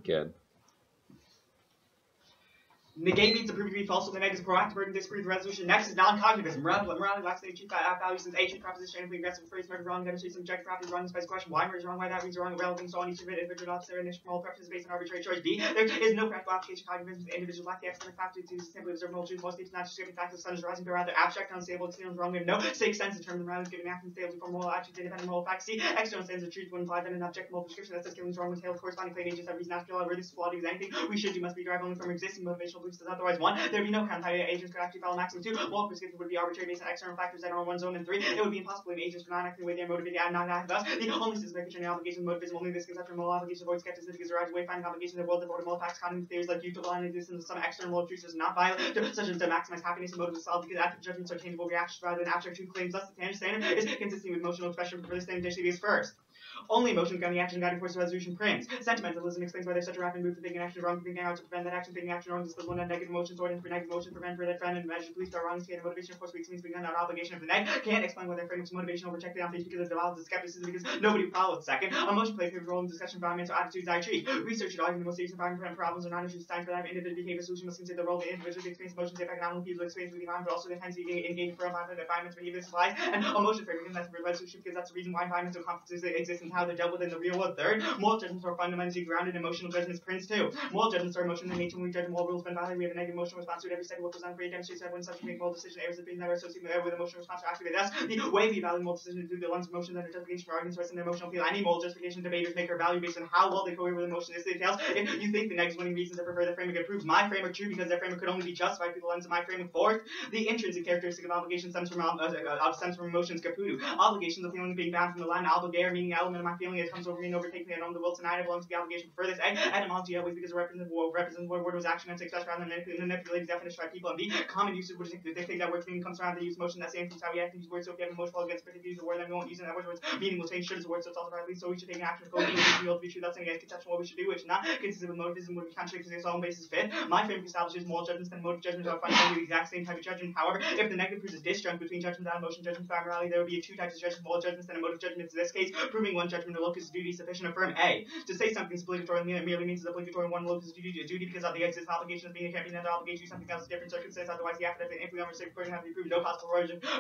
Good. Negate means to prove to be false, so the negative is proactive burden disprove the resolution. Next is non-cognitivism. Morality lacks the chief values since A truth proposition and aggressive phrase murder wrong, demonstrates subjective properties wrong, specifies question why murder is wrong, why that means wrong, relevant, so on each of it, individual officer, initial moral preferences based on arbitrary choice. B. There is no practical application of cognitivism. Individuals lack the epistemic faculty to simply observe moral truth. Most states not describing facts of the sun is rising, but rather abstract, unstable, external wrong. We have no sixth sense in terms of morality giving actions stable for moral attributes, independent moral facts. C. External standards of truth would imply that an objective moral prescription that says killing is wrong with tail corresponding claim agents have reason after all, where this quality is anything we should do must be derived only from existing motivational beliefs as otherwise. 1. There would be no counter agents could actually follow maximum. 2. Moral prescription would be arbitrary based on external factors that are on one's own. And 3. It would be impossible in agents for not acting the way they are motivated and not acting thus. The only systematic concerning obligation motivism only this conception of moral obligation avoids skepticism because derives away finding obligations in the world devoid of moral facts, cognitive theories like utile and existence of some external moral truths is not violent, such as to maximize happiness and motive is solved because active judgments are tangible reactions rather than abstract truth claims. Thus, the tangent standard is consistent with emotional expression for this standard is first. Only emotion can the action guiding force of resolution frames. Sentimentalism explains why there's such a rapid move to thinking action wrong, thinking how to prevent that action, thinking action wrong, disclose one negative emotions, order for negative emotion, prevent for that friend, and measure beliefs are wrong, state motivation, of course, weak means being not obligation of the neg. Can't explain why their framework's motivation overchecked on things because of developed skepticism because nobody follows. Second, emotion plays a role in discussion environmental attitudes I treat. Research should argue the most serious environmental problems are not issues time for that individual behavior solution must consider the role of the individual experience emotions impact not only people experience with the environment but also the intensity engaging for environments behavior supplies and emotion framework and that's the resolution because that's the reason why environmental conflicts exist and how they're dealt with in the real world. Third, moral judgments are fundamentally grounded in emotional judgments. Prince 2. Moral judgments are emotional in nature. When we judge moral rules when valid, we have a negative emotional response to it. Every study what goes on for demonstrates that when subjects make moral decision errors of being that are associated with emotional response are activated. Thus, the way we evaluate moral decisions through the lens of emotions and their justification for arguments rest in their emotional appeal. Any moral justification debaters make their value based on how well they cohere with emotion. This details. If you think the next winning reasons I prefer the framework proves my framework true because their framework could only be justified through the lens of my framework. Fourth, the intrinsic characteristic of obligation stems from emotions. Caputo. Obligations of feeling being bound from the Latin obligare, meaning element of my feeling it comes over me and overtakes me. I don't the will tonight. I belong to the obligation for this. Etymology always because it represents what word was action and success rather than manipulated definition by people. And B. Common usage which they think that word meaning comes around the use motion that same things how we act and use words. So if you have emotional against a particular word, then we won't use it. That word's meaning will change should as a word, so it's also right. So we should take an action to go to be true. That's against conception what we should do, which not consistent with motivism would be contrary to its own basis. Fifth, my framework establishes moral judgments and motive judgments are fundamentally the exact same type of judgment. However, if the negative proves a disjunct between judgment and emotion judgment by morality, there would be two types of judgment: moral judgments and emotive judgments. In this case, proving one judgment or locus of duty sufficient. Affirm A. To say something is obligatory merely means it's obligatory one locus of duty because of the existing obligation of being a champion another obligation to do something else in different circumstances. Otherwise, the affidavit if we are safe have to be proven no possible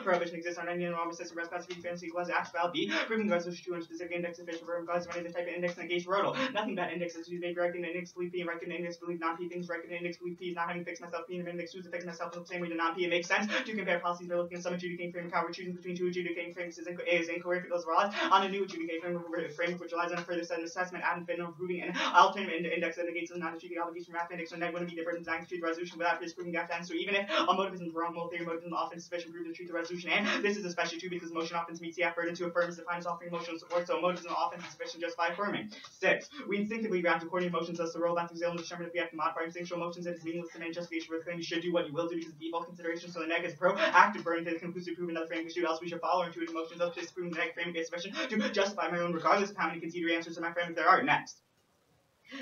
prohibition exists on any normal system reciprocity fantasy equals act valid. B. Proving the resolution to a specific index sufficient for implies any type of index in the case rodal. Nothing about indexes to be directed in index belief P and reckoned index belief non P things reckoned index belief P is not having fixed myself P and index to fix myself in the same way to non P. It makes sense to compare policies by looking at some adjudicating framework how we're choosing between two adjudicating frameworks is incorrect because raw on a new adjudicating framework which relies on a further set of assessment and fin of proving an alternative index that negates the non-adjudicating obligation math index so neg wouldn't be different in design to treat the resolution without disproving the answer even if a motivism is wrong moral theory motivism often is sufficient proof to treat the resolution and this is especially true because motion often meets the effort to affirm as defined as offering emotional support so motivism often is sufficient just by affirming. 6. We instinctively react according to emotions thus the role of enthusiasm to determine if we have to modify instinctual emotions it is meaningless to main justification for the claim you should do what you will do because of default consideration so the neg is proactive burden to conclusively prove another framework issue else we should follow intuitive emotions up to disproving the neg framework is sufficient to justify my own regardless of how many conceded answers to my framework there are. Next.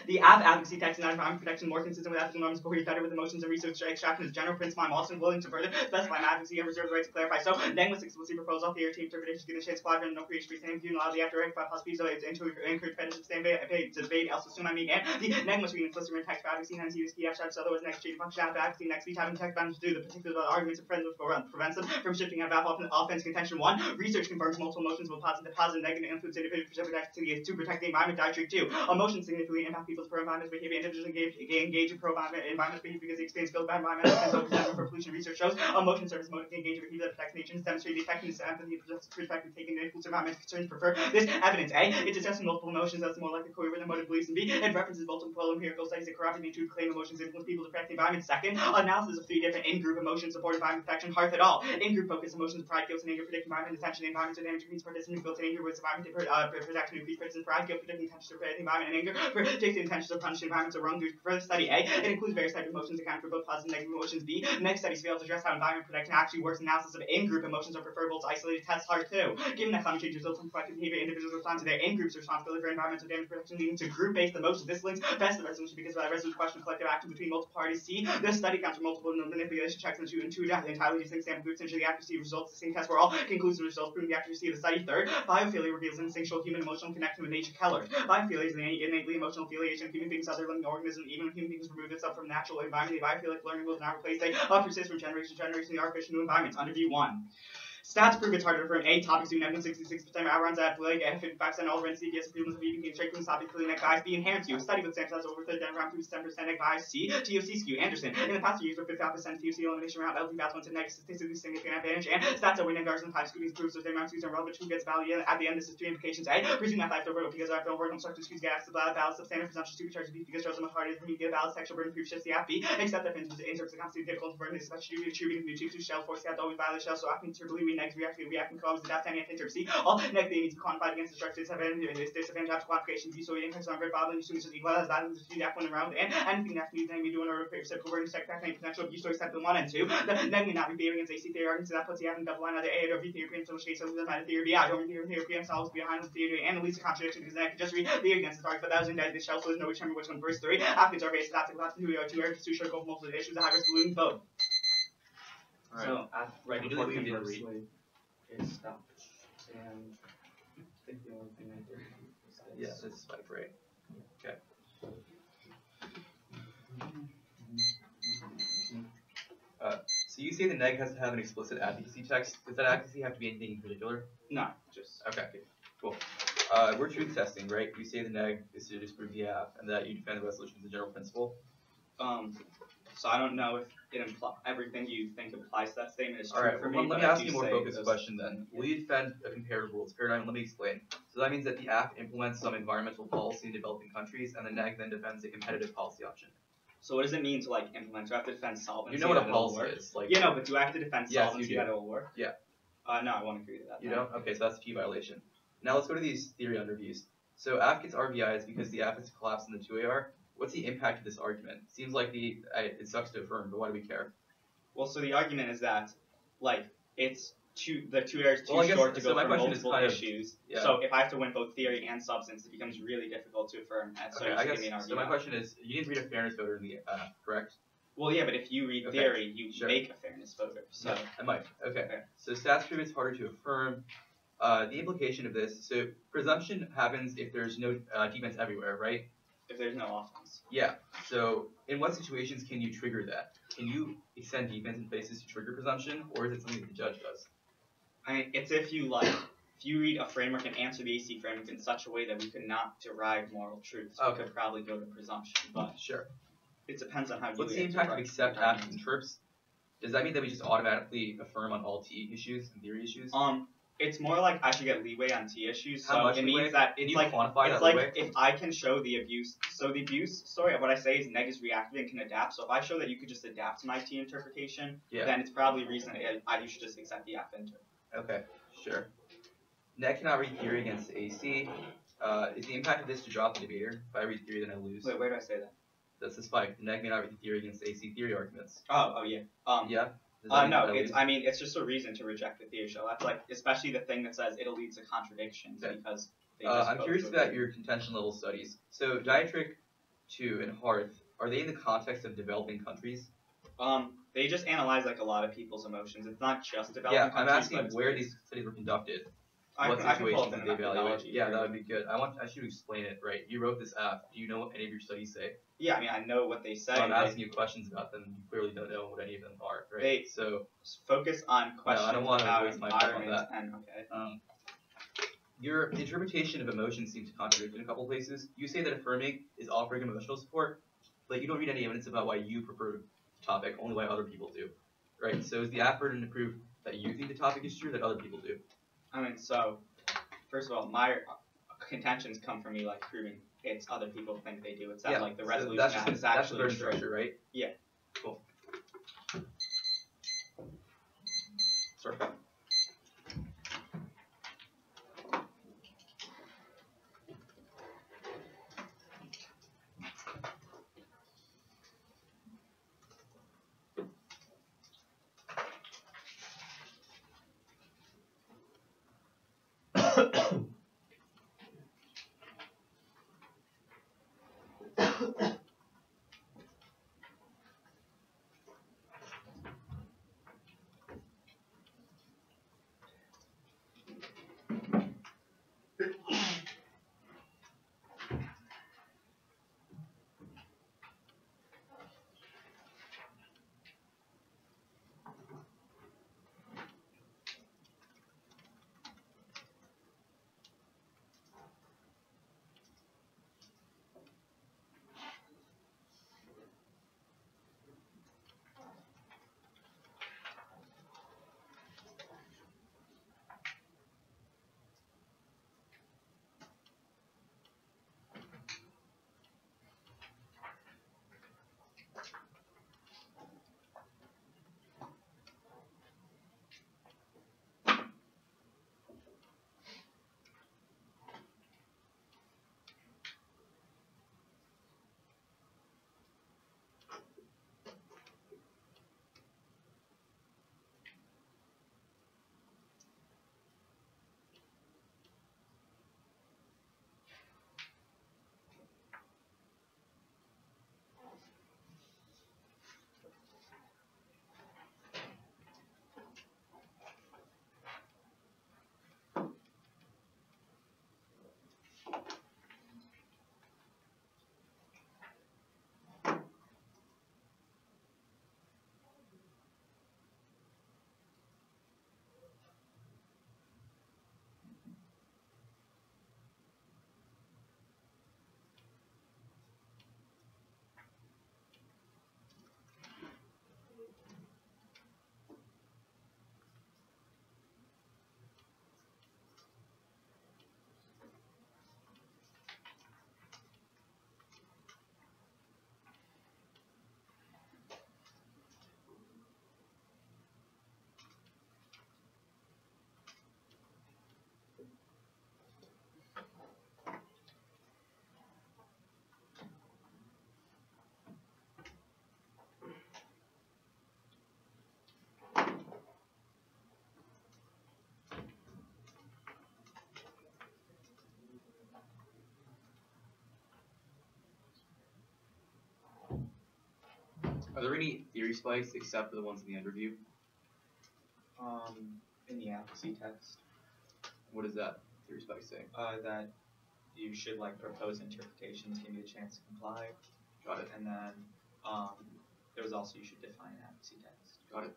The advocacy text and environment protection more consistent with ethical norms cohere better with emotions and research extraction as general principle. I'm also willing to further specify my advocacy and reserve the right to clarify. So, linguistics will see proposal of the team interpretations given shades applied and no creation free standing view and allow the after by possibilities so it's into encourage fetish stand to debate else assume I mean and the neg must be implicit in text advocacy and see this key abstracts otherwise next change function advocacy next speech having text bounds to do the particular arguments of friends prevents them from shifting about offense contention. 1. Research confirms multiple emotions will positive negative influence individual to protect the environment. Dietary 2. Emotions significantly impact people's pro-environment behavior. Individuals engage in pro-environment behavior because they experience built by environmental and so for pollution. Research shows emotion service motive engage in behavior that protects nature and demonstrate the effectiveness of empathy perspective taking the influence of environmental concerns. Prefer this evidence. A. It discusses multiple emotions that's more likely cohere with their motive beliefs. And B. It references multiple empirical studies that corroborate the truth claim emotions influence people to protect the environment. Second, analysis of 3 different in-group emotions support environment protection. Hearth et al. In-group focus emotions pride, guilt, and anger predict environment attention. The environment so damage increase participants guilt and anger with environment protection increase participants pride, guilt predicting intentions to protect the environment and anger predicts the intentions of punishing environments or wrongdoers. Further study A. It includes various types of emotions account for both positive and negative emotions. B. Next studies fail to address how environment protection actually works. Analysis of in-group emotions are preferable to isolated tests. Hearth 2. Given that climate change results from collective behavior, individuals respond to their in-group's responsibility for environmental damage protection leading to group-based emotions. This links best to the resolution because of the resolution question of collective action between multiple parties. C. This study counts for multiple manipulation checks into entirely distinct sample groups ensure the accuracy of results. The same tests were all conclusive results proving the accuracy of the study. Third, biophilia reveals instinctual human emotional connection with nature. Keller. Biophilia is an innately emotional feeling affiliation of human beings to other living organisms, even when human beings remove itself from natural environment, the biophilic learning will not replace they persist from generation to generation in the artificial new environments. Under view 1. Stats prove it's harder to affirm A. Topics do 66% of outruns at Blake, and 55% all runs CPS improvements of BB straight from topic filling that guys. B. Inherent skew. Study with samples over 30 around 10% at guys. C. TOC skew. Anderson. In the past 2 years, with 55% TOC elimination around LT fast ones and negative statistically significant advantage. And stats are winning guards and 5 scootings proves so they amount to relevant. Who gets value at the end? This is 3 implications. A. Presume that 5 to vertical because after overall constructive skews get access to balance substandard presumptions to charges B because shows them a harder than media balance sexual burden proof shifts the B. Except that in terms of constantly difficult to burn, especially attributing the 2 shell force have always violate shell so often turbulently next reacting cause the and interpsy. All negative needs to be quantified against the structures have any disadvantage after quantification. So the impacts on very bodily as equal as that is the one around and anything that needs to be doing or reciprocal burden sector any potential abuse or except the 1 and 2. Then we not be behaving against AC theory arguments that puts the having double line either A or B theory in some case of the theory B. I don't theory solves behind the theory and at least a contradiction because I could just read theory against the target, but that was indicted the shell, so there's no determining which one verse 3. After are based that's about 2 areas to show both multiple issues a high risk of losing both. Alright. So right before we didn't read. It stopped. And I think the only thing I did besides... Yeah, this is spike, right? Okay. So you say the neg has to have an explicit advocacy text. Does that advocacy have to be anything in particular? No, just... Okay, cool. We're truth testing, right? You say the neg is to disprove the app, and that you defend the resolution as a general principle. So I don't know if it everything you think applies to that statement is true. Alright, for well, me, let me ask you a more focused question then. Will you defend a comparative rules paradigm? Let me explain. So that means that the app implements some environmental policy in developing countries, and the neg then defends a competitive policy option. So what does it mean to like implement? Do I have to defend solvency? You know what a policy is, like. Yeah, no, but do I have to defend solvency that it'll work? Yeah. No, I won't agree to that. You don't? Okay, so that's a key violation. Now let's go to these theory underviews. So app gets RVIs because the app is collapsed in the 2AR. What's the impact of this argument? Seems like it sucks to affirm, but why do we care? Well, so the argument is that, like, it's the 2AR is too short to go for multiple issues. Yeah. So if I have to win both theory and substance, it becomes really difficult to affirm. And so okay, so my question is, you didn't read a fairness voter in the app, correct? Well, yeah, but if you read theory, you make a fairness voter. So yeah, I might. Okay. So stats prove it's harder to affirm. The implication of this, so presumption happens if there's no defense everywhere, right? If there's no offense. Yeah. So in what situations can you trigger that? Can you extend defense in places to trigger presumption, or is it something that the judge does? I mean, it's if you read a framework and answer the AC framework in such a way that we could not derive moral truths, we could probably go to presumption. But sure. It depends on how you. What's the impact of accept after interps? Does that mean that we just automatically affirm on all T issues and theory issues? It's more like I should get leeway on T issues. How much it leeway? means that it's like leeway? If I can show the abuse. So the abuse story of what I say is neg is reactive and can adapt. So if I show that you could just adapt to my T interpretation, then it's probably reason you should just accept the app inter. Okay, sure. Neg cannot read theory against AC. Is the impact of this to drop the debater? If I read theory, then I lose. Wait, where do I say that? That's the spike. The neg may not read the theory against AC theory arguments. Oh yeah. Yeah. No, it's just a reason to reject the theory show. That's like, especially the thing that says it'll lead to contradictions because they just I'm curious about your contention level studies. So Dietrich 2 and Hearth, are they in the context of developing countries? They just analyze like a lot of people's emotions. It's not just developing countries. Yeah, I'm asking where these studies were conducted. What situations did they evaluate? Yeah, that would be good. I should explain it right. You wrote this app. Do you know what any of your studies say? Yeah, I mean, I know what they say. So I'm asking you questions about them. You clearly don't know what any of them are, right? So focus on questions I don't want about to waste my time on that. Okay. Your interpretation of emotions seems to contradict in a couple places. You say that affirming is offering emotional support, but you don't read any evidence about why you prefer the topic, only why other people do, right? So is the app burden to prove that you think the topic is true, that other people do? I mean, so first of all, my contentions come from me like proving it's other people think they do. It's not like the resolution so is actually that's the structure, right? Yeah. Cool. Sorry. Are there any theory spikes except for the ones in the end review? In the advocacy text. What does that theory spike say? That you should like propose interpretations, give you a chance to comply. Got it. And then there was also you should define an advocacy text. Got it.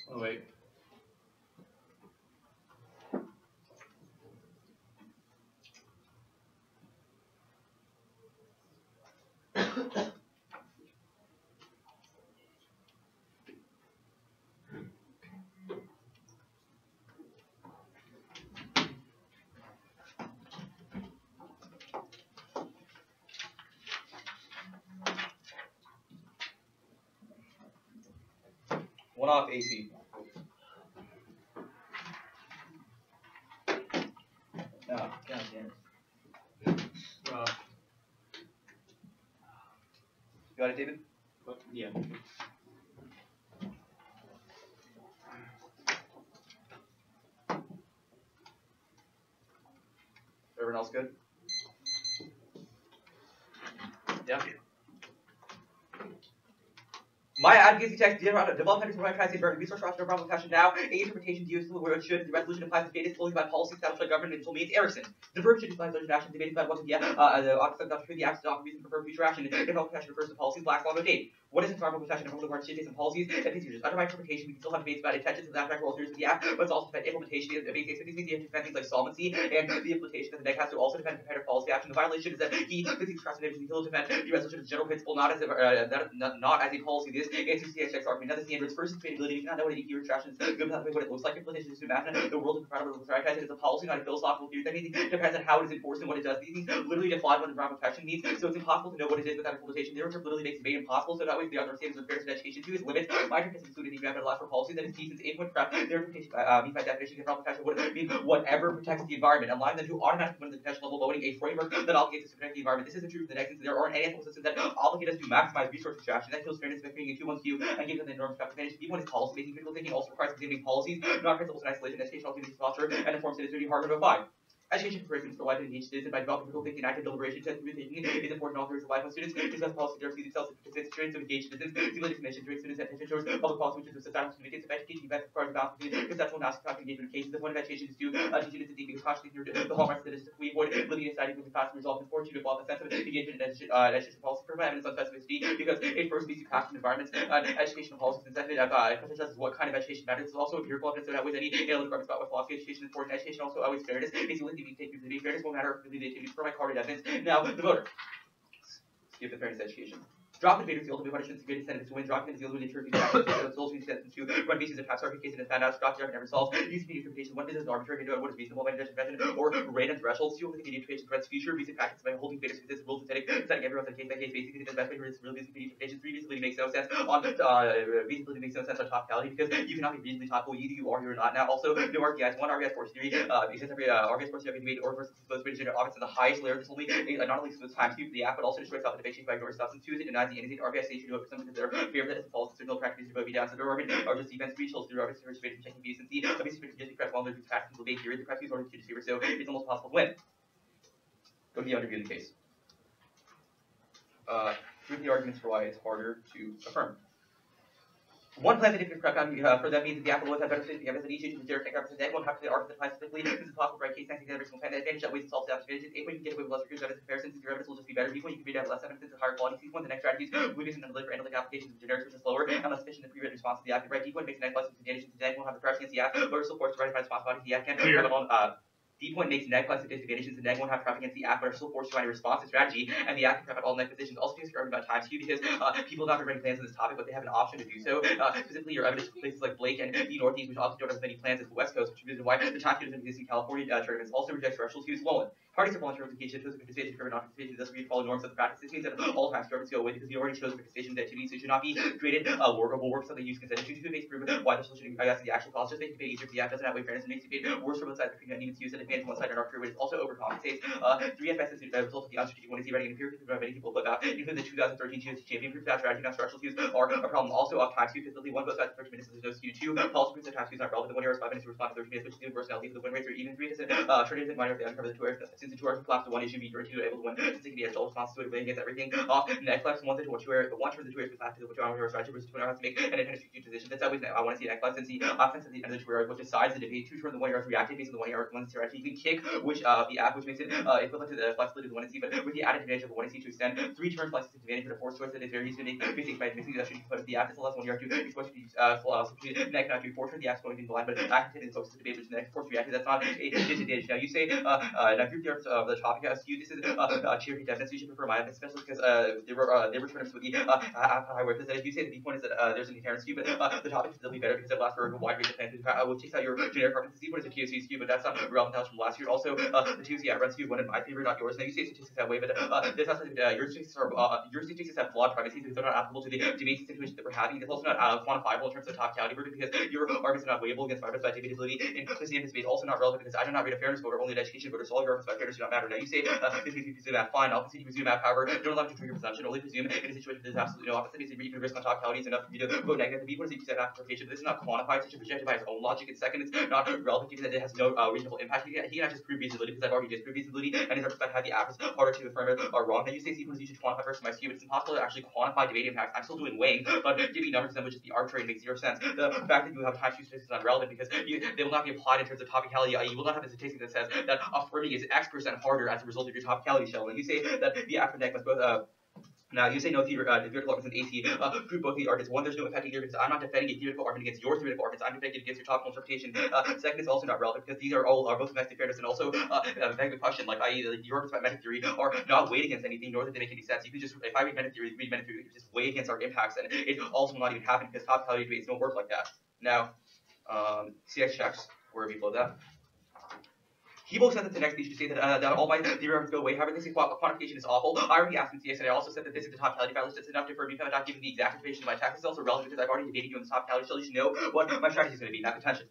Oh wait. One off AC. Oh, god damn it. You got it, David? Yeah. Everyone else good? Yeah. My advocacy text development is what I try to say for resource roster problem question now. A interpretation used where it should. The resolution applies to data solely by policy established by government until means Erickson. The verb should define social action debated about what the opposite of the acts of reason prefer future action. Environmental protection refers to policies, black law, no date. What is environmental protection? Environmental guards states and policies and these users. Under my interpretation, we can still have debates about intentions and abstract roles of the act, but it's also about implementation of basic things. You have to defend things like solvency and the implementation of the neg has to also defend comparative policy action. The violation is that he procrastinated he will defend the resolution as a general principle, not as a not as a policy. This answers the argument. Now the standards first sustainability. You cannot know what a retraction is good enough what it looks like. Implementation is to imagine the world is proud of the prioritizing as a policy, not a philosophical theory. Anything depends on how it is enforced and what it does. These things literally define what environmental protection means, so it's impossible to know what it is without implementation. Therefore, literally makes debate impossible. So that way, the other standards of fairness in education too is limits. My interest included even after the last for policy that is decent 8-point prep. Their interpretation means by definition environmental protection would mean whatever protects the environment, allowing them to automatically win the potential level voting a framework that obligates us to protect the environment. This isn't true for the next instance. There aren't any ethical systems that obligate us to maximize resource extraction. That kills fairness by creating a 2-1 queue and gives them the enormous advantage. B1 is policy making. Critical thinking also requires examining policies, not principles in isolation. Education also needs posture and informs citizenry. Hard to five. Education for curriculums provide to each citizen by developing critical thinking and active deliberation. Through thinking is important in all areas of life. When students discuss policy, diversity themselves and participate students to engage citizens, stimulate information, direct students' attention towards public policy, which is societal communicates of education events requires balance between conceptual and non-conceptual engagement cases. The point of education is to teach students to think because consciously through the hallmarks that is we avoid living in a society with the past result in fortune to develop a sense of engagement and education policy for evidence on specificity because it first leads to past environments and educational policies and second emphasizes what kind of education matters. It's also empirical evidence that with any analytic arguments about what philosophy education is important. Education also always fairness. It's the only thing we can take through the fairness won't matter if the activities for my carded evidence. Now the voter. Skip the fairness education. Drop the the ultimate punishment is great incentive to win. Dropping the deal with the church to run bases of past cases and found out drop the never solved. Use media interpretation. What is arbitrary to what is reasonable by intervention or random thresholds. You only media interpretation threats future basic practice by holding betas with this rules setting everyone's on case by case basically the best way to real basic media interpretation. 3 reasonably makes no sense on reasonably makes no sense on topicality because you cannot be reasonably topical either you are or not. Now also no RGS, one RGS force theory because every RGS force theory debate or versus those British objects in the highest layer. This only not only the time to the app but also destroys self-innovation by ignoring substance. 2 is it denies the anything RGS station for some because they're fear that it's false signal practice to be down to the organ or just defense breach holes through RGS for checking views and see obviously just press while there's facts and debate here the correct views are to deceiver so it's almost possible to win. Go to the underview of the case. Prove the arguments for why it's harder to affirm. One plan that if you're correct for that means that the apple would have better fit the evidence that each issue is zero take represents egg won't have to argue the plan specifically. This is possible for a case sensing the original plan. The advantage that weighs itself to advantages. 8 when you can get away with less recursive evidence comparisons, your evidence will just be better. B when you can read out less evidence and higher quality. C one the next strategies movies and analytic applications of generics which is slower and less efficient than pre-written response to the app. Right D one makes an less advantages to the egg won't have the preference against the app, but still forced to write a response body to the app can have it on D point makes neg plus disadvantages and neg won't have prep against the act, but are still forced to find a responsive strategy, and the act can prep at all neg positions. Also, because you're arguing about times Q, because people have not written plans on this topic, but they have an option to do so. Specifically, your evidence for places like Blake and the Northeast, which also don't have as many plans as the West Coast, which is the reason why the time Q doesn't exist in California tournaments. Also rejects thresholds Q is low. Parties have voluntary participation, chosen participation for non-participation, thus we follow norms of the practice. This means that all times tournaments go away because you already chose participation in the activities, so it should not be created workable work something you use consent to makes proven why the solution I guess the actual cost just makes it pay easier for the app doesn't have way fairness and makes it pay worse for both sides between needs to use an advantage one side and our career, but it also overcompensates. 3FS is the result of the unstrategic one is running empirically from many people but including the 2013 TOC champion proof that strategy, not structural cues are a problem. Also off time cues, physically one both sides 30 minutes, there's no skew. 2 also proves that time cues not relevant. The 1 hour is 5 minutes to respond to 30 minutes, which is the personality for the win rates or even 3 doesn't trade it minor if they uncover the 2 hours. Since the 2 hours collapse, the 1 issue be directly able to win, since it can be a dull response to it, winning against everything. Next collapse 1 to 2 hours, the 1 turns the 2 hours with back to the 2 hour strategy versus 2 hours to make an intended strategic position. That's always I want to see next collapse and see offense at the end of the 2 hours, which decides the debate. 2 turns the 1 hours reactive based on the 1 hour 1 strategy. You can kick which the app, which makes it equivalent to the flexibility of the 1 C, but with the added advantage of the 1 C to extend 3 turns plus advantage for the force choice that is very easy to make basic by mixing that should component. The app is the last 1 hour to exposed to the next not to 4 turns the app's going to be blind, but active is focused to debate which the next force reactive. That's not a disadvantage. Now you say now group theorems of the topic as you this is cheer evidence. You should prefer my evidence, especially because they were tournaments with the high worth. That if you say the B point is that there's an inherent skew, but the topic should still be better because it lasts for a wide range of plans. Which takes out your generic arguments. The C point is a TOC skew, but that's not relevant knowledge from last year. Also, the TOC average skew went in my favor, not yours. Now you say statistics that way, but this has your statistics have flawed primacy because they're not applicable to the debate situation that we're having. It's also not quantifiable in terms of top caliber because your arguments are not weighable against my debatability in implicit and debate. Also not relevant because I do not read a fairness voter, only an education voter. So all your arguments about fairness do not matter. Now you say this means you presume that fine. I'll concede you presume that. However, don't allow me to trigger presumption. Only presume in a situation where there's absolutely no opposite. You can risk on top calities enough for me to vote negative. The B point is you said application, but this is not quantified. Such a projected by its own logic. And second, it's not relevant because it has no reasonable impact. He cannot just prove feasibility because I've already disproved feasibility, and his arguments about how the app is harder to affirm are wrong. Now you say C point is you should quantify versus my skew, but it's impossible to actually quantify debate impacts. I'm still doing weighing, but giving numbers to them would just be arbitrary and makes zero sense. The fact that you have time to statistics is not relevant because they will not be applied in terms of topicality. You will not have a statistic that says that affirming is X% harder as a result of your topicality shell. And you say that the app for neck must both now, you say no theoretical arguments in AC prove both the arguments. 1, there's no effective theory because I'm not defending a theoretical argument against your theoretical arguments. I'm defending it against your topical interpretation. Second, it's also not relevant because these are both domestic fairness and also beg the question, like i.e. your arguments about meta theory are not weighed against anything, nor do they make any sense. You can just, if I read meta theory, you just weigh against our impacts, and it also will not even happen because topicality debates don't work like that. Now, CX checks, where we flow that. He both said that the next speech to say that all my theorems go away. However, they say quantification is awful. I already asked him CX, and I also said that this is the topicality file list. It's enough to for me to not giving the exact information of my attack. It's also relevant because I've already debated you on the topicality, so you should know what my strategy is going to be. Not attention.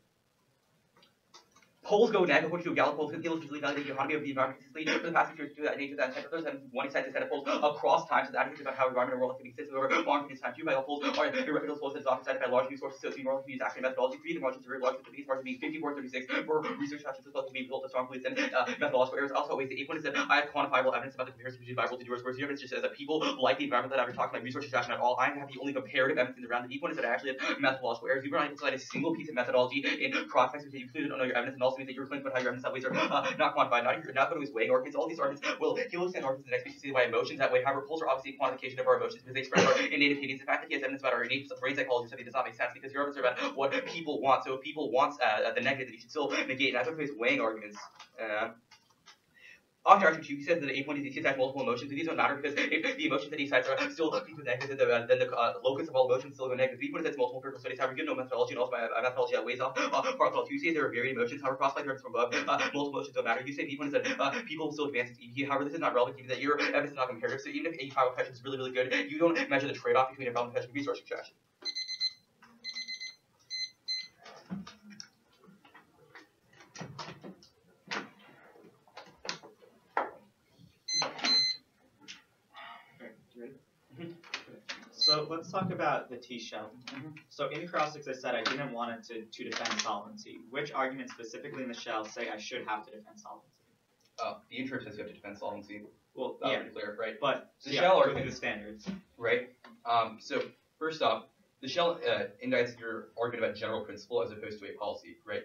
Polls go neg according to a Gallup poll because Gallup usually validate the economy of the environment consistently for the past 6 years to that nature that temperatures and one excited set of polls across time. So the attitudes about how environment and world activity exists over long periods of time. 2 by all polls are irrefutable polls that is often cited by large news sources, so moral communities acting methodology. 3 the margins are very large with the biggest margin being 54-36 for research actions as well as being built to strong beliefs and methodological errors. Also, always the 8 one is that I have quantifiable evidence about the comparison between Bible to yours, whereas your evidence just says that people like the environment that I'm talking like research extraction at all. I have the only comparative evidence in the round. The deep one is that I actually have methodological errors. You were not able to cite a single piece of methodology in cross-facts which you included on your evidence, and also means that you're claiming about how your evidence that ways are not quantified. Not always weighing arguments. All these arguments will he'll extend arguments in the next speech to see why emotions that way. However, polls are obviously a quantification of our emotions because they express our innate opinions. The fact that he has evidence about our innate brain psychology or something does not make sense because your arguments are about what people want. So if people want the negative, then you should still negate. And I think he's weighing arguments. After he says that the 8 point is he cites multiple emotions, and these don't matter because if the emotions that he cites are still negative, then the locus of all emotions still go negative. 3 point is multiple critical studies. However, you have no methodology, and also my methodology that weighs off part of all. You say there are varied emotions. However, cross-like reference from above, multiple emotions don't matter. You say B point is that people still advance its EV. However, this is not relevant given that your evidence is not comparative. So even if 85 question is really, really good, you don't measure the trade-off between a relevant question and resource extraction. So let's talk about the T shell. So in cross-six, I said I didn't want it to defend solvency. Which arguments specifically in the shell say I should have to defend solvency? The intro says you have to defend solvency. Well, yeah, pretty clear, right? But the shell within the standards, right? So first off, the shell indicts your argument about general principle as opposed to a policy, right?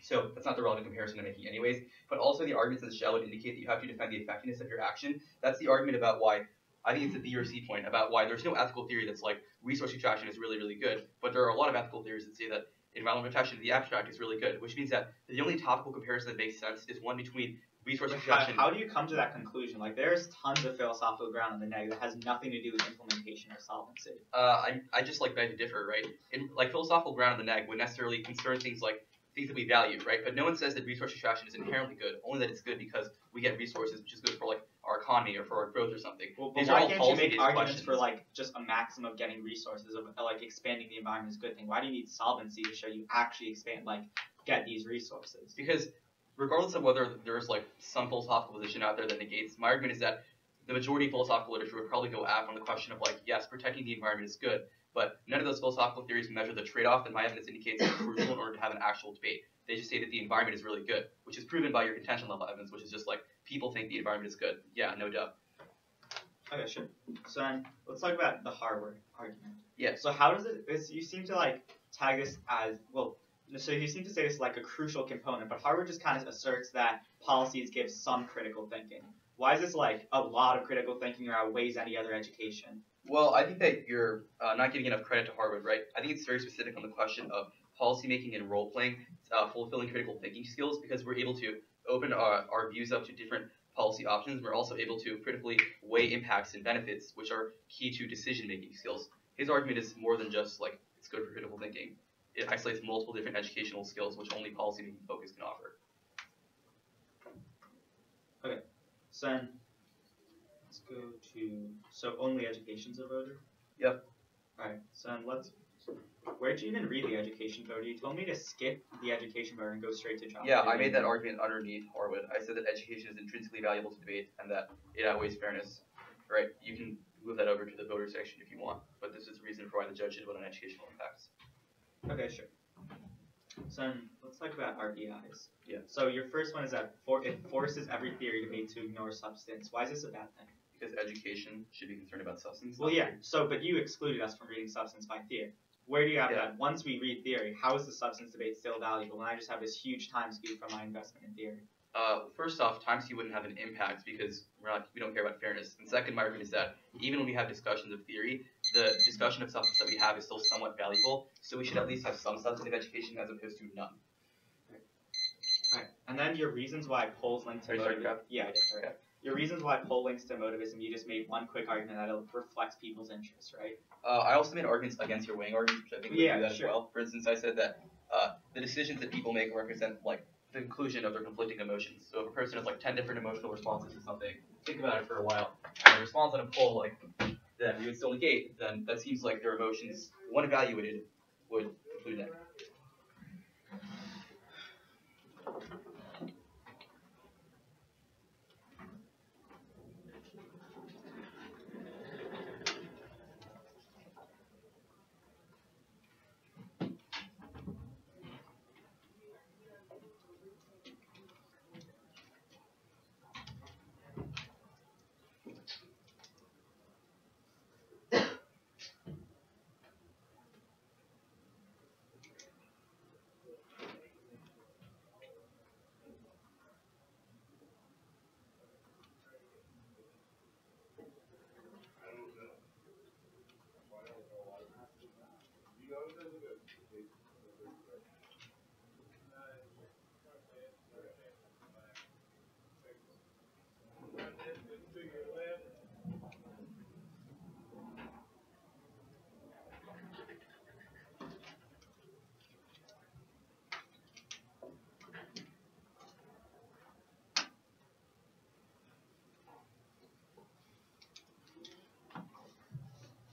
So that's not the relevant comparison I'm making anyways. But also the arguments in the shell would indicate that you have to defend the effectiveness of your action. That's the argument about why. I think it's the B or C point about why there's no ethical theory that's like resource extraction is really, really good, but there are a lot of ethical theories that say that environmental protection in the abstract is really good, which means that the only topical comparison that makes sense is one between resource protection. How do you come to that conclusion? Like, there's tons of philosophical ground on the neg that has nothing to do with implementation or solvency. I just like beg to differ, right? In like philosophical ground on the neg would necessarily concern things like things that we value, right? But no one says that resource extraction is inherently good, only that it's good because we get resources, which is good for like our economy or for our growth or something. Well, but These why are all can't you make policy-based arguments questions. for like just a maximum of getting resources of like expanding the environment is a good thing? Why do you need solvency to show you actually expand get these resources? Because regardless of whether there's like some philosophical position out there that negates, my argument is that the majority of philosophical literature would probably go out on the question of like, yes, protecting the environment is good, but none of those philosophical theories measure the trade-off that my evidence indicates is crucial in order to have an actual debate. They just say that the environment is really good, which is proven by your contention level evidence, which is just like people think the environment is good. Yeah, no doubt. Okay, sure. So then let's talk about the Harvard argument. Yeah. So how does you seem to like tag this as, well, so you seem to say this is like a crucial component, but Harvard just kind of asserts that policies give some critical thinking. Why is this like a lot of critical thinking or outweighs any other education? Well, I think that you're not giving enough credit to Harvard, right? I think it's very specific on the question of policymaking and role-playing, fulfilling critical thinking skills, because we're able to open our views up to different policy options. We're also able to critically weigh impacts and benefits, which are key to decision-making skills. His argument is more than just like it's good for critical thinking. It isolates multiple different educational skills, which only policymaking focus can offer. Okay, so then let's go to, so only education's a voter? Yep. Alright, so then where'd you even read the education voter? You told me to skip the education voter and go straight to John. Yeah, I made that argument underneath Harwood. I said that education is intrinsically valuable to debate and that it outweighs fairness. Right? You can move that over to the voter section if you want, but this is the reason for why the judge should vote on educational impacts. Okay, sure. So then let's talk about REIs. Yeah. So your first one is that it forces every theory debate to ignore substance. Why is this a bad thing? Because education should be concerned about substance. Well, yeah. So, but you excluded us from reading substance by theory. Where do you have that? Once we read theory, how is the substance debate still valuable when I just have this huge time skew from my investment in theory? First off, time skew wouldn't have an impact because we don't care about fairness. And second, my argument is that even when we have discussions of theory, the discussion of substance that we have is still somewhat valuable. So we should at least have some substantive education as opposed to none. Alright. And then your reasons why polls link to motivism. Yeah, I did. Right. Your reasons why poll links to motivism, you just made one quick argument that it reflects people's interests, right? I also made arguments against your weighing arguments, which I think would do that as well. For instance, I said that the decisions that people make represent like the conclusion of their conflicting emotions. So if a person has like 10 different emotional responses to something, think about it for a while, and the response on a poll like that you would still negate, then that seems like their emotions, when evaluated, would conclude that.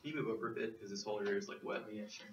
Can you move over a bit because this whole area is like wet? Oh, yeah, sure.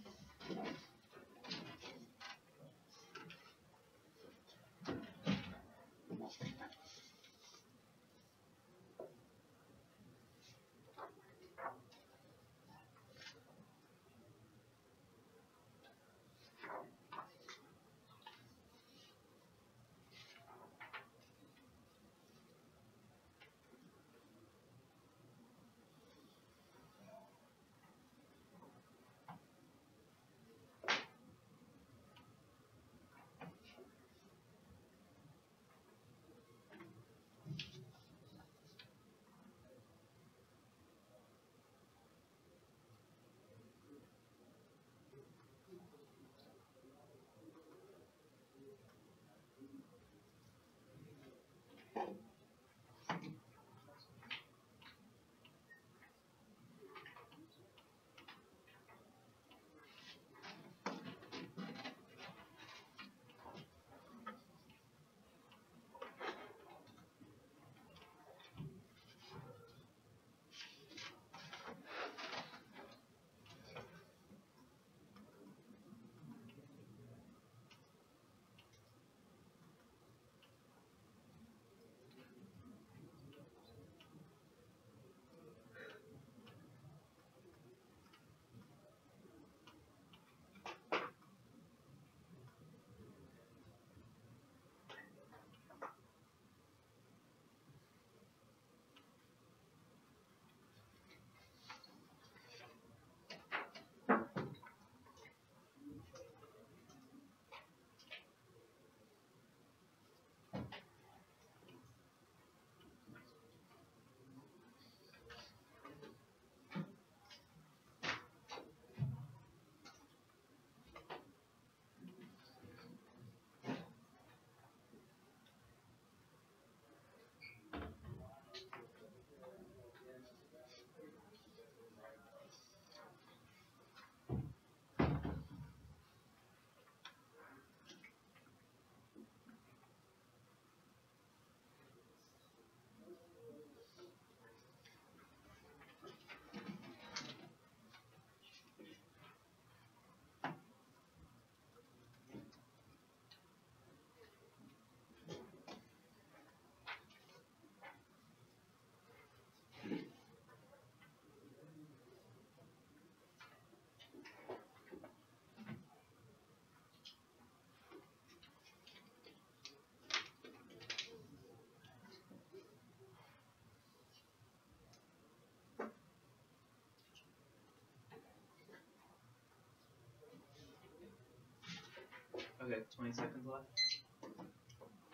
Okay, 20 seconds left.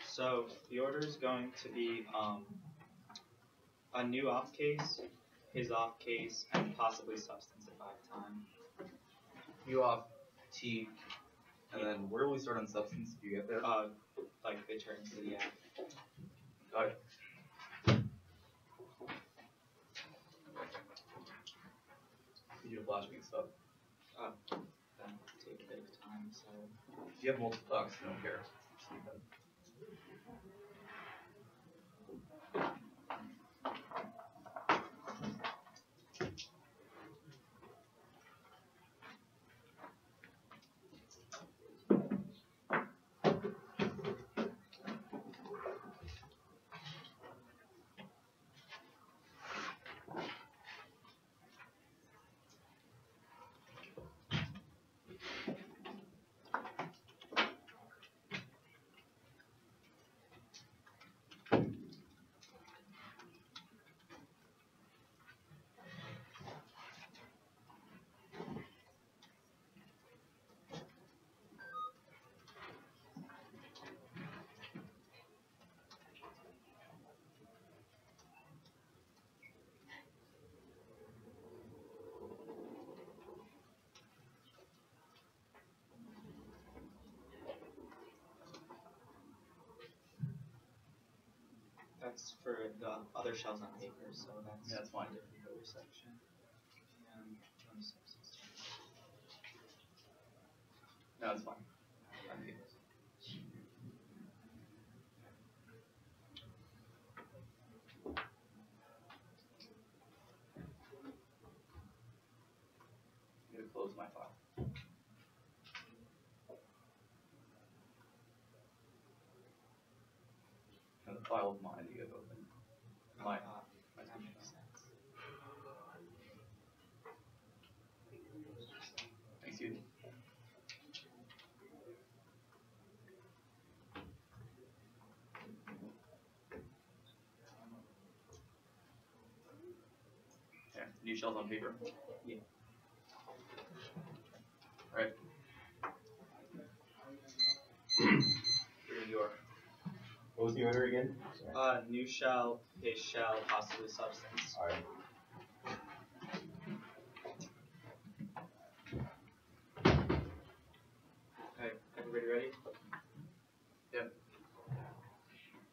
So the order is going to be a new off case, his off case, and possibly substance if I have time. You off T, and then where will we start on substance? Do you get there? Like the turn to the app. Got it. You do flashing and stuff. That'll take a bit of time, so. If you have multiple talks, I don't care. Just leave them. That's for the other shells on paper, so that's Yeah, that's fine. a different other section. And substance. No, it's fine. I'm gonna close my file. And the file of mine you have open. Mine. That makes sense. Thanks, you. Okay, new shells on paper. Yeah. Alright. Here you are. What was the order again? New shell, his shell, possibly substance. Alright. Okay, everybody ready? Yep.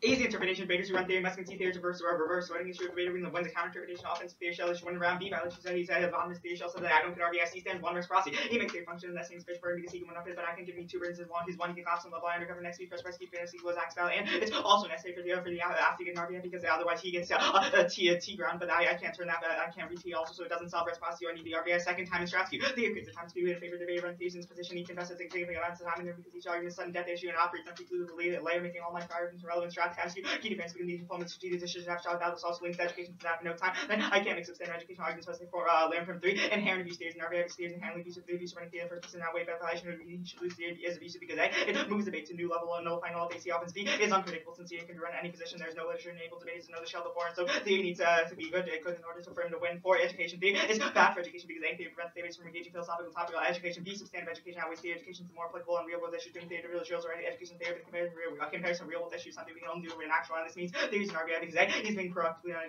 Easy interpretation, Baiters who run theory, must concede theory, reverse, sweating issue of Baiter, wins the counter interpretation, offense, theory shell, issue 1 round B, violation said he said, bottom theory shell said that I don't get RBIC stands, 1 verse Frosty. He makes theory function, that same fish bird because he can win up his, but I can give me 2 birds as one, his 1 he can cost him level undercover next week, first keep fantasy was axe value, and it's also necessary for the after getting RBI because otherwise he gets T ground, but I can't turn that, I can't repeat also, so it doesn't solve reciprocity, I need the RBI second time in Stratsky. The increase the time speed in favor of the Baiter run theories in position, he confesses significant amounts of time in there because each argument is sudden death issue and operates on conclusively layer, making all my priorities relevant strat time speed, key defense because these performance strategies should have shot that was also linked to education to that in no time. Then I can't make substantial educational arguments especially for learn from 3 inherent abuse theories and RBI theories inherently abusive the abuse running theory first person that way but violation of he should lose theory is abusive because A it moves the bait to new level and nullifying all base offense B is unpredictable since he can run any position there's no literature enabled to base another shell before and so theory needs to be good in order for him to win for education theory is bad for education because A theory prevents theories from engaging philosophical topical education B substantive education outweighs theory education is more applicable and real world issues doing theory to real drills or any education theory but comparison real world issues something we can only do in actual and this means theories in RBI because A he's being proactively on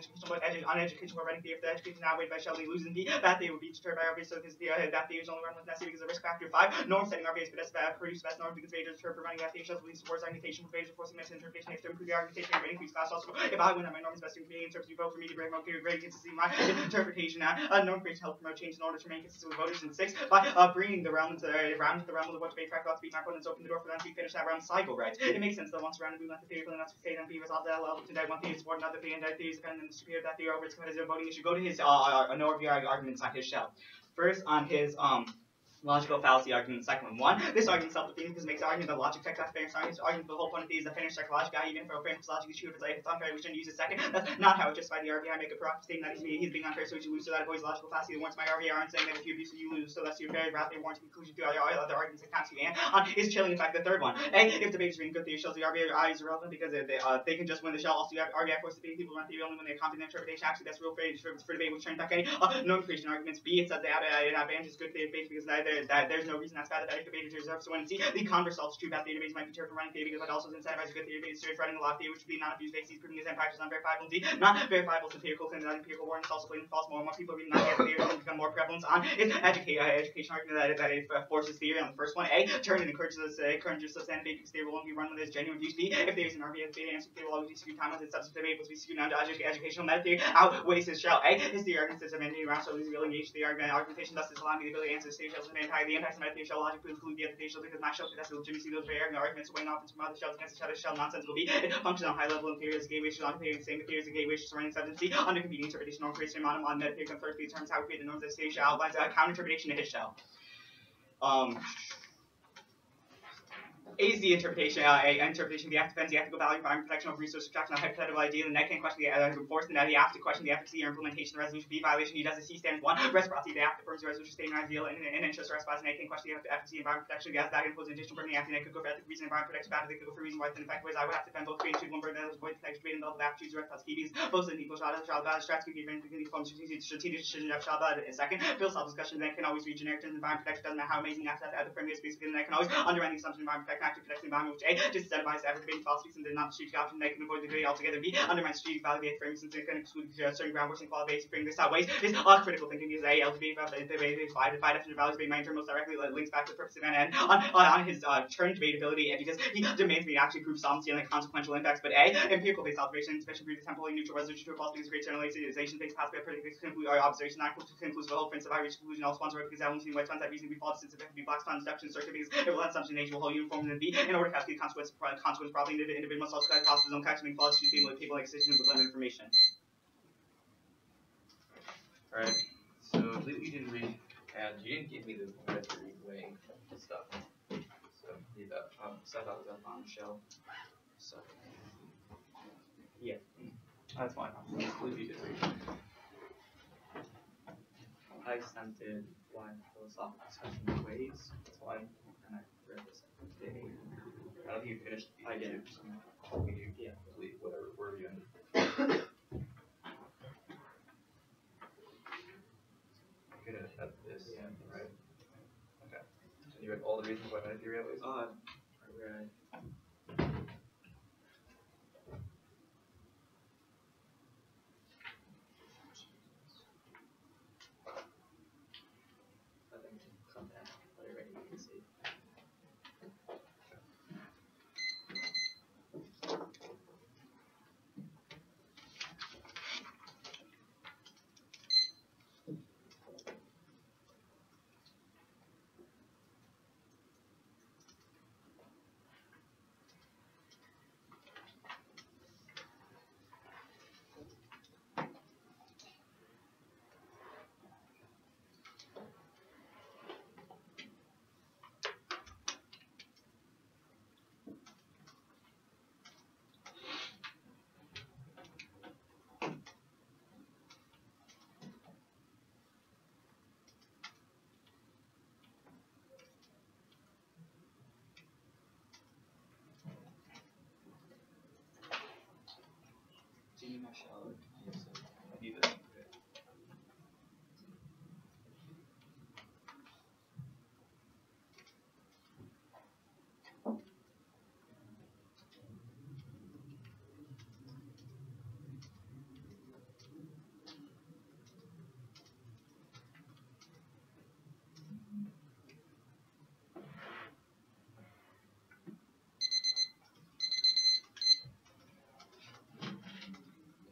education while running theory if the education now weighed by Shelley losing B that theory would be deterred by RBI so because that theory is only run with necessary because of risk factor 5 norm setting RBI is best produce best norm because Vader is deterred for running that theory Shelley leads towards argumentation with Vader forcing mental interpretation if to improve the argumentation and increase class also if I win on my norm is best to be interpreted you vote for me to bring more great against my interpretation norm creation help promote change in order to remain consistent with voters in 6 by bringing the realm into the realm of what debate track to beat my opponents open the door for them to finish that round cycle right it makes sense that once around we let the theory for the next state and be resolved that level to that one theory support another theory and that theory is dependent on the superior that theory over its competitive voting issue go to his no RBI arguments on his shell first on his logical fallacy argument, second one. This argument is self-defeating because it makes the argument that logic checks out fairness arguments. Argument the whole point of these is that fairness checks logic out even for a fairness logic is true if it's unfair we shouldn't use it second. That's not how it justified the RBI make a proactive statement that he's being unfair so he should lose so that avoids logical fallacy that warrants my RBI aren't saying that if you abuse it you lose so that's your very rather warranted conclusion to other arguments that counts you and is chilling in fact the third one. If the debate is reading good theory shows the RBI is irrelevant because they can just win the shell also you have RBI force debate people run theory only when they accomplish their interpretation actually that's real for debate which turns back any no creation arguments B it says they have an advantage is good theory debate because that there's no reason that's bad that beta deserves to win. C, the converse also true about theta bases might be terrible for running theta because that also incentivizes good theta bases running a lot of theta, which would be non-abused bases, proving his impact is unverifiable. D, not verifiable is empirical claim that empirical warning is also blatantly false. More and more people are reading non-theory and become more prevalent on its education argument that it forces theory on the first one. A, turn and encourages substantive because they will only be run with its genuine views. B, if there is an RV as beta answer, they will always be skewed time with its substantive able to be skewed down to educational meta theory outweighs his shell. A, his theory argument says of ending around so he's really engaged the argumentation, thus is allowing the ability to answer the stage shells and entire the impacts of meta theory shell logic will include the other shell because my shell contested legitimacy those very arguments weighing off from other shells against each other shell nonsensical. B, it functions on high level in theory as a gateway shell on the same theory as a gateway surrounding substance. C, under competing interpretation or creation amount of meta theory confers the terms how we create the norms that stage shell outlines a counter interpretation to his shell. A is the interpretation. Interpretation of the act depends the ethical value, environment protection of resource extraction, a hypothetical idea. The next can question the enforcement of the act to question the efficacy or implementation of resolution. B, violation. He does a C stands 1. Reciprocity. The act affirms the resolution statement ideal and interest reciprocity. And A can question the efficacy, environment protection. The that imposes additional burden. The act could go for ethical reason, environment protection. Bad. They could go for reason why it's ineffective. I would have to defend both creating one burden that was avoid protection. Creating level that choose reciprocity. Both an equal shot. Shot bad. Strats could be from strategic decision of shot bad. Second, philosophical discussion. Then can always read generic terms. Environment protection doesn't matter how amazing after that the framework is basically. Then can always undermine the assumption environment protection actually protects the environment. Which A, disincentivize evergreen philosophies and not strategic option they can avoid the debate altogether. B, undermine strategic value of frames since it can exclude certain groundworks and qualities. Bring this outweighs is critical thinking is A, LGB about the by definition of values being my term most directly links back to the purpose of NN on his turn debatability and because he demands me to actually prove solvency and the consequential impacts. But A, empirical based observation insufficient proof temporally neutral resolution to a false because great generalization based past by predicted observation not conclusive the whole principle I reach conclusion all spawns because I only see white spawns that reason be false since it can be black spawns deduction circuit because it will have assumption nature will hold uniform and B in order to calculate consequence probably the individual must also have cost his own calculating false to people like decision with limited information. Alright, so I believe you didn't read, and you didn't give me the read weighing stuff. So leave that. Stuff out of on the shell. So yeah, that's fine. I believe you did read. I stunted why philosophical discussion of ways. That's why, and I read this today. I don't think you finished. I did. Yeah. Delete whatever word you ended. You're gonna have this, yeah, right? Okay. And you read all the reasons why meta theory outweighs? I read. I think come back, but I read it, you can see. I need this.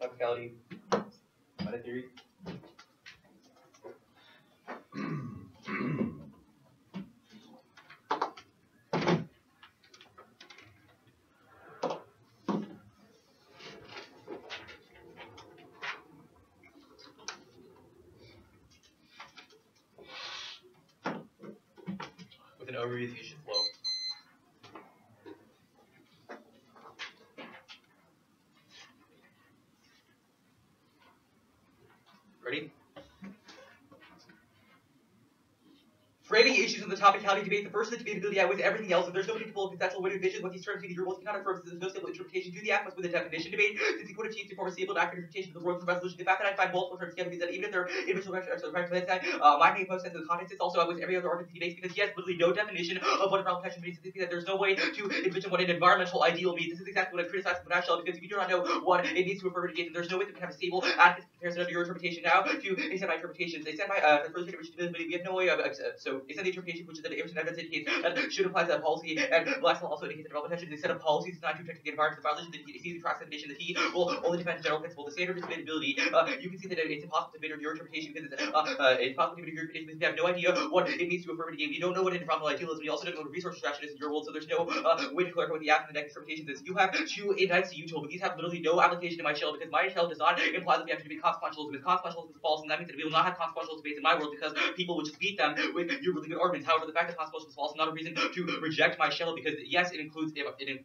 Locality, meta theory. With an overview, you should flow. Ready? Framing issues of the topicality debate. The first is the debatability outweighs everything else. If there's no predictable conceptual way to envision what these terms mean, your rules cannot affirm since there's no stable interpretation to the act with a definition debate. Since you could achieve to form a stable and accurate interpretation of the rules of resolution, the fact that I find multiple terms together means that even if they're individual my main post sense of the context is also outweighs every other argument he makes because he has literally no definition of what environmental protection means. That there's no way to envision what an environmental ideal means. This is exactly what I criticize from the shell because if you do not know what it means to refer to it, there's no way that we can have a stable adequate comparison of your interpretation now to extend my interpretations. They said my first interpretation, we have no way of so extend the interpretation which is that evidence indicates that should apply to that policy and Blackstone also indicates that development protection instead of policies is not to protect the environment. The violation that he sees the cross definition that he will only defend the general principle. The standard is debatability. You can see that it's impossible to debate your interpretation because it's impossible to debate your interpretation because you have no idea what it means to affirm a game. You don't know what an environmental ideal is, and you also don't know what a resource extraction is in your world, so there's no way to clarify what the active and negative interpretations is. You have two indicts to utah, but these have literally no application to my shell because my shell does not imply that we have to debate consequentialism. Because consequentialism is false, and that means that we will not have consequential debates in my world because people would just beat them with your really good arguments. However, the fact that consequentialism is false is not a reason to reject my shell because yes, it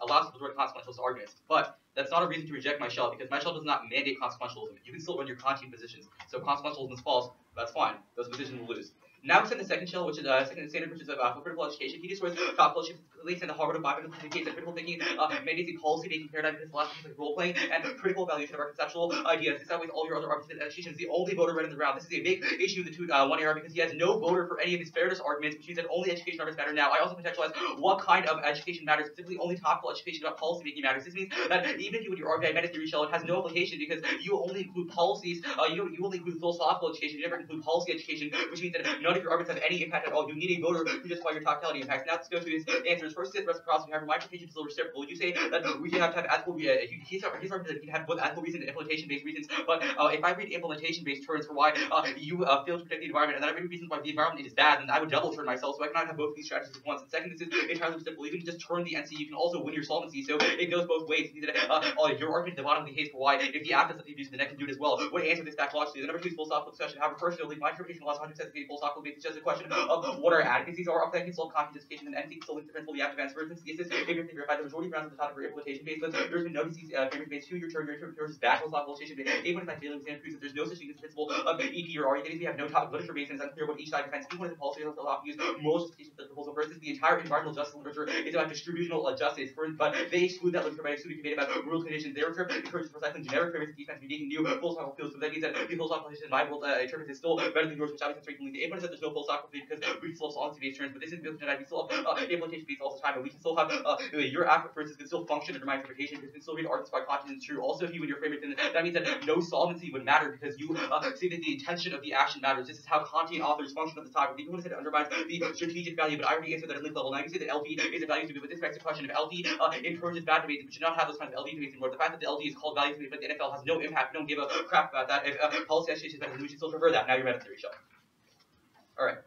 allows people to run consequentialist arguments, but that's not a reason to reject my shell because my shell does not mandate consequentialism. You can still run your Kantian positions. So consequentialism is false. That's fine. Those positions will lose. Now it's in the second shell, which is second standard, which is for critical education. He destroys top fellowship links in the Harvard environment indicates that critical thinking mandates a policy-making paradigm because philosophy is like role-playing and critical evaluation of our conceptual ideas. This outweighs all your other arguments that education is the only voter right in the round. This is a big issue in the 2-1 era because he has no voter for any of his fairness arguments, which means that only education arguments matter now. I also contextualize what kind of education matters, specifically only topical education about policy-making matters. This means that even if you would your RBI meta theory shell, it has no implication because you only include policies, you only include philosophical education, you never include policy education, which means that none of your arguments have any impact at all. You need a voter to justify your topicality impacts. Now let's go to his answers. First is reciprocity. However, my interpretation is still reciprocal. You say that we can have to have ethical he's arguing that you can have both ethical reasons and implementation-based reasons, but if I read implementation-based terms for why you fail to protect the environment, and then I read reasons why the environment is bad, then I would double turn myself, so I cannot have both of these strategies at once. And second, this is entirely reciprocal. You can just turn the NC, you can also win your solvency, so it goes both ways. You need to, your argument at the bottom of the case for why, if the app does something to do, the next can do it as well. What answer this back logically? The number 2 is philosophical discussion. However, personally, my interpretation of the last 100 cents of philosophical debate is just a question of what our adequacies are. Often I can solve justification and NC still links the principle of the active answer. For instance, is this if you're verified the majority of rounds of the topic for implementation based, but there's been no disease favorite based to your turn, your interpretation is bad philosophical station. Even if my failing exam proves that there's no such thing as the principle of EP or RE, we have no topic literature based and it's unclear what each side defends. Even if the policy doesn't allow to use more justification than the proposal. For instance, the entire environmental justice literature is about distributional justice, but they exclude that literature by excluding debate about rules conditions. Their literature encourages recycling generic terms and defense making new philosophical fields. So that means that the philosophical position in my world interpret is still better than yours, which I would frequently. The inference that there's no philosophical debate because we still have solvency-based terms, but this is built in we still have implementation based all the time, and we can still have your app, for instance, can still function under my interpretation because we can still read arguments by content is true. Also, if you and your framework, then that means that no solvency would matter because you say that the intention of the action matters. This is how Kantian authors function on the topic. People want to say that undermines the strategic value, but I already answered that at link level. Now you can say that LD is a value debate, but this begs the question: if LD encourages bad debates, we should not have those kinds of LD debates anymore. The fact that the LD is called value debate, but the NFL has no impact. We don't give a crap about that. If policy education is better, we should still prefer that. Now you're meta theory show. All right.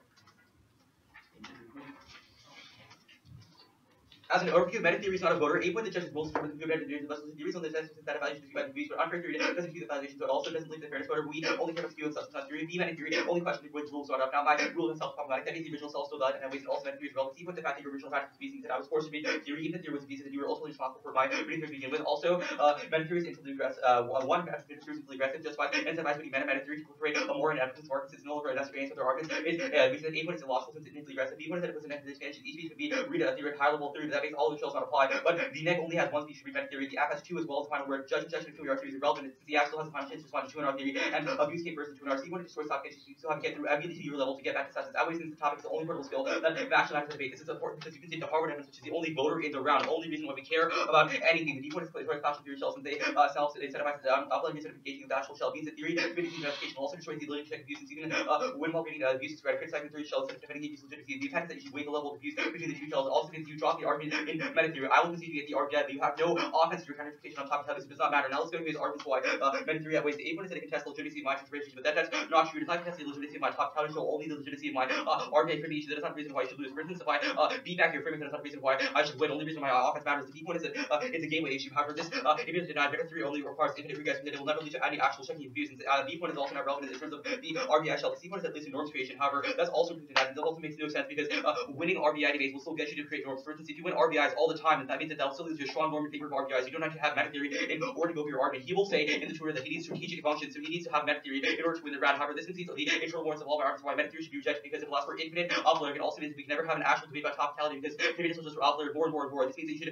As an overview, meta theory is not a voter. 8 point the judge's rules for the good meta theories on the test that evaluation is by the views, but unfair theory doesn't view the evaluation, so it also doesn't link the fairness voter. We only care about the view of substance theory. B meta theory only question which rules are up. Now my rule itself problematic. That means the original self still valid, and ways and also meta theory is relevant. C point the fact that your original practice was that I was forced to read theory, even if theory was a that you were ultimately responsible for my reading theory to begin with. Also, meta theory is intellectually aggressive. One meta theory is intellectually aggressive, justified and incentivized when meta theory to incorporate a more in evidence markets. It's no longer a necessary answer to their arguments. We said 8 point is illogical since it's intellectually aggressive. B point is that it was an expansion. Each piece would be read a theory at high level theory, but that makes all the shells not apply. But the neg only has one speech to prevent theory. The app has 2 as well as the final word. Judge and familiar theory is irrelevant. Since the app still has a final chance to respond to 2 in our theory and abuse case versus 2 in our. So you want to destroy stock cases, you still have to get through every your level to get back to success. That way, since the topic is the only portable skill that actually matters in debate. This is important because you can take the Harvard evidence, which is the only voter in the round. The only reason why we care about anything. The D point is classical theory shells, since they incentivize uploading certification of the actual shell. Means that theory communication investigation also destroys the ability to check abuse. Since you can win while getting abuse spread. Criticizing theory shells instead of defending abuse legitimacy. The intent is that you should weigh the level of abuse between the 2 shells. Also, means you drop the argument in meta theory. I will concede you get the argument that you have no offense to your counterification on top of how this does not matter. Now let's go to his arguments why meta theory outweighs. The 8 point is that it contests the legitimacy of my interpretation, but that's not true. It does not contest the legitimacy of my top counter, so only the legitimacy of my argument for the issue. That is not the reason why I should lose. For instance, if I beat back your framing, that is not the reason why I should win. Only reason why my offense matters. The D point is that it's a gateway issue. However, this if you're denied meta theory only requires infinite regress, that it will never lead to any actual checking of views. And B point is also not relevant in terms of the RBI shell. The C point is that leads to norms creation. However, that's also denied. That also makes no sense because winning RBI debates will still get you to create norms. For instance, if you win RBIs all the time, and that means that they'll still lead to a strong norm in favor of RBIs. You don't have to have meta theory in order to go for your argument. He will say in the tutor that he needs strategic functions, so he needs to have meta theory in order to win the round. However, this concedes the internal warrants of all of our arguments why meta theory should be rejected, because it allows for infinite outlier. It also means we can never have an actual debate about topicality, because debates will just outlier more and more and more. This means that you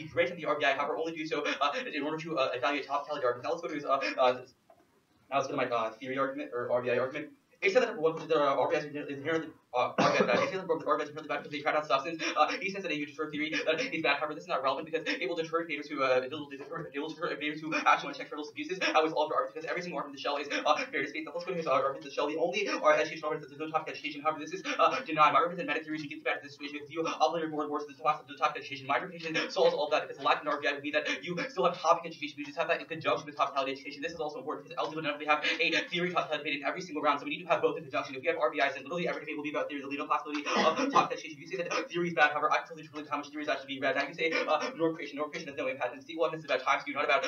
should grant him the RBI, however, only do so in order to evaluate topicality arguments. Now let's go to his now let's go to my theory argument or RBI argument. He said that number one, the RBIs is inherently RBIs bad. He said that the RBIs is inherently bad because they try out substance. He says that a deter theory is bad. However, this is not relevant because it will deter invaders who actually want to check frivolous abuses. That was all of our arguments, because every single argument in the shell is fair to speak. Now let's go to his argument in the shell. The only education argument that there's no topic education. However, this is denied. My argument in meta theory should get you back to this situation because you upload more and more to the topic education. My interpretation solves all of that because the lack of an RBI would be that you still have topic education. You just have that in conjunction with topicality education. This is also important because LD would inevitably have a theory topicality debate in every single round, so we need to have both in conjunction. If we have RBIs, then literally every debate will be about theory. There'll be no possibility of topic education. If you say that theory is bad, however, I can tell you truly how much theory is actually being read. Now you say norm creation. Norm creation has no impact, and sequel evidence is about time skew, not about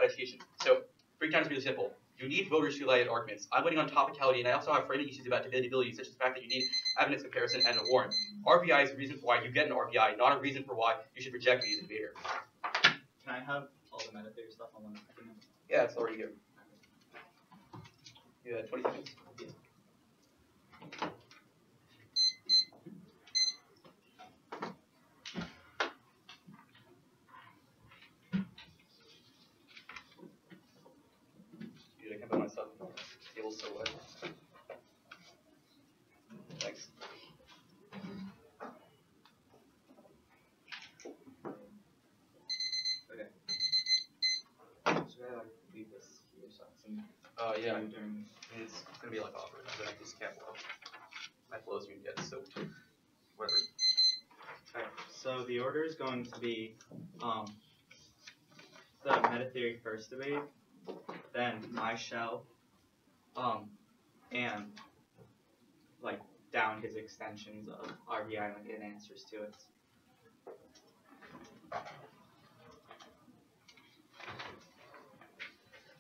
education. So breakdown is really simple. You need voters to evaluate arguments. I'm waiting on topicality, and I also have framing issues about debatability, such as the fact that you need evidence comparison and a warrant. RBI is the reason for why you get an RBI, not a reason for why you should reject me as a debater. Can I have all the meta theory stuff on one? Yeah, it's already here. You had 20 seconds. Yeah. Dude, I can't buy myself. The table's so wet. Thanks. Okay. Should I leave this here so Yeah. It's gonna be like awkward, but I just can't blow. My flow's gonna get soaked. Whatever. Okay, so the order is going to be the meta theory first debate, then my shell, and like down his extensions of RBI and answers to it.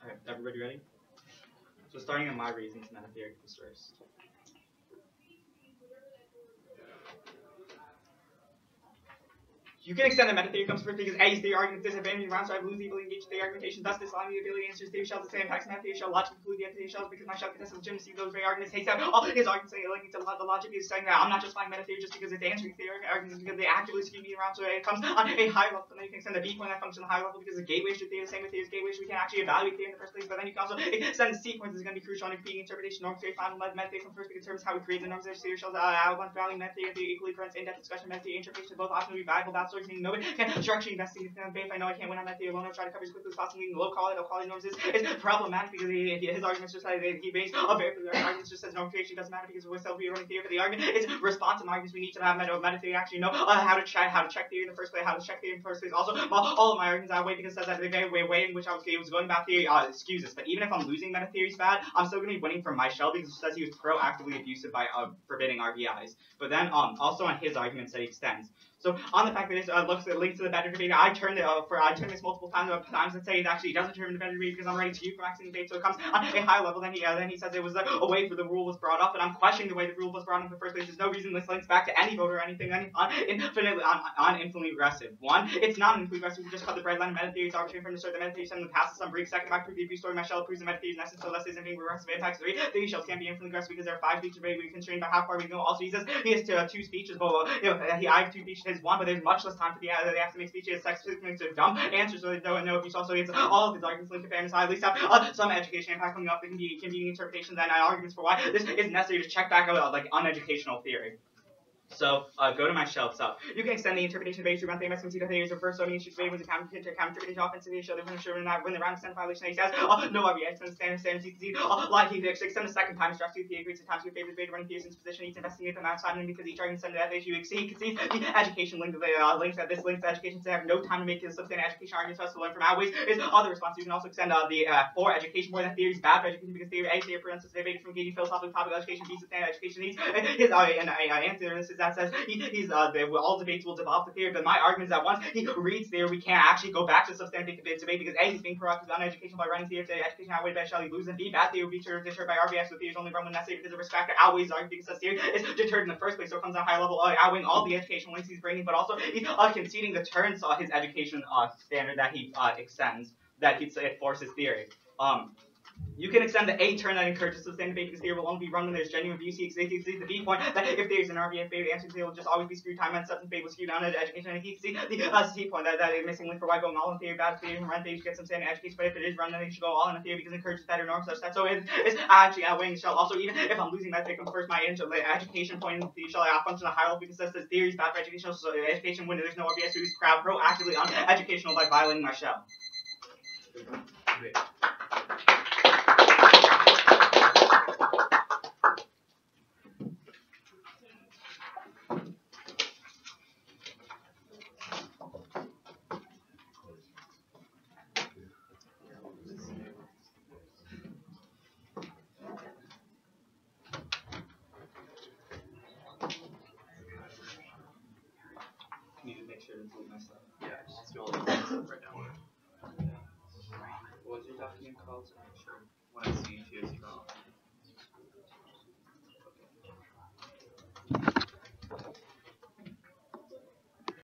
Alright, everybody ready? So starting on my reasons, meta theory comes first. You can extend the meta theory comes first because A is the argument disadvantage round, so I lose the ability to engage the argumentation, thus disallowing the ability to answer theory shells. The same impacts meta theory shell logically conclude the theory shells because my shell contests the legitimacy of those very arguments. Takes out all his arguments linking to the logic is saying that I'm not justifying meta theory just because it's answering theory arguments, because they actively skew me around, so it comes on a high level. Then you can extend the B point that function on a high level because the gateway should be the same with theory's gateway, so we can actually evaluate theory in the first place. But then you can also extend the sequence is going to be crucial on competing interpretation. Norm theory final meta theory from first because determines how we create the norms of theory shells. Outline valuing meta theory equally current in-depth discussion meta theory interpretation both often will be valuable about stories meaning nobody can structurally investing in the if I know I can't win on that theory alone, I'll try to cover as quickly as possible. Leading low quality norms is problematic because his arguments just like he based a very arguments just says norm creation doesn't matter because with self-running theory for the argument it's responsive arguments. We need to have meta theory actually know how to check theory in the first place, how to check theory in the first place. Also, all of my arguments that way because it says that the way in which I was going about theory excuses. But even if I'm losing meta theory's bad, I'm still going to be winning from my shell because it says he was proactively abusive by forbidding RBIs. But then also on his arguments that he extends. So on the fact that this links to the better debate, I turned this multiple times and say it actually doesn't turn the better debate because I'm writing to you for maximum debate. So it comes on a high level. Then he says it was a way for the rule was brought up, and I'm questioning the way the rule was brought up in the first place. There's no reason this links back to any voter or anything on infinitely aggressive. One, it's not infinitely aggressive. We just cut the bread line. Meta theory is arbitrary from the start. The meta theory stem passes some brief second back to the abuse story. My shell proves the meta theory is necessary, so less is anything regressive impacts. Three, theory shells can't be infinitely aggressive because there are 5 speeches. We're constrained by how far we can go. Also, he says he has 2 speeches. But I have 2 speeches. His one, but there's much less time for they have to make speeches. Sex makes a dumb answers, so they don't know if he's also it's all of his arguments linked to fairness. I at least have some education impact coming up. There can be interpretations and arguments for why this is necessary to check back out like uneducational theory. So go to my shell itself. You can extend the interpretation based on the MSMC theories of first zoning issues made with the counter interpretation offensive show the winner when the round extend violation he says no RBI extend standard CTC like he extend the second time strategy the agrees to time to your favorite debate running theories position needs to investigate them outside and because each argument send that issue exceed the education link to the links that this links to education to have no time to make the substantive education arguments for us to learn from outways is other response. You can also extend the for education more than theory is bad for education because theory A theory prevents us debate from engaging philosophical topic education B substantive education needs his answer is that says all debates will devolve to theory. But my argument is that once he reads theory, we can't actually go back to substantive debate because A, he's being proactive on education by running theory. If the education outweighed by shall he lose, and B, bad theory will be deterred by RBX. So theory is only run when necessary because the risk factor outweighs the argument because theory is deterred in the first place. So it comes on a higher level, outweighing all the educational links he's bringing, but also he's conceding the turns his education standard that he extends, that it forces theory. You can extend the A turn that encourages sustained debate because theory will only be run when there's genuine views. He exceeds the B point that if there's an RBA favor, the answer will just always be screwed time and substance fate will skew down to education. And he can see the C point that is missing link for why going all in theory, bad theory, run theory to get some standing education. But if it is run, then you should go all in theory because it encourages better norms such that. So it's actually outweighing the shell. Also, even if I'm losing that take first, my education point in the shell I function a higher level because it says theory is bad for education. So education when there's no RBS, so he's crowd proactively on educational by violating my shell. Wait. Need to make sure to include my stuff. Yeah, just do all the stuff right now. What was your document called? Sure.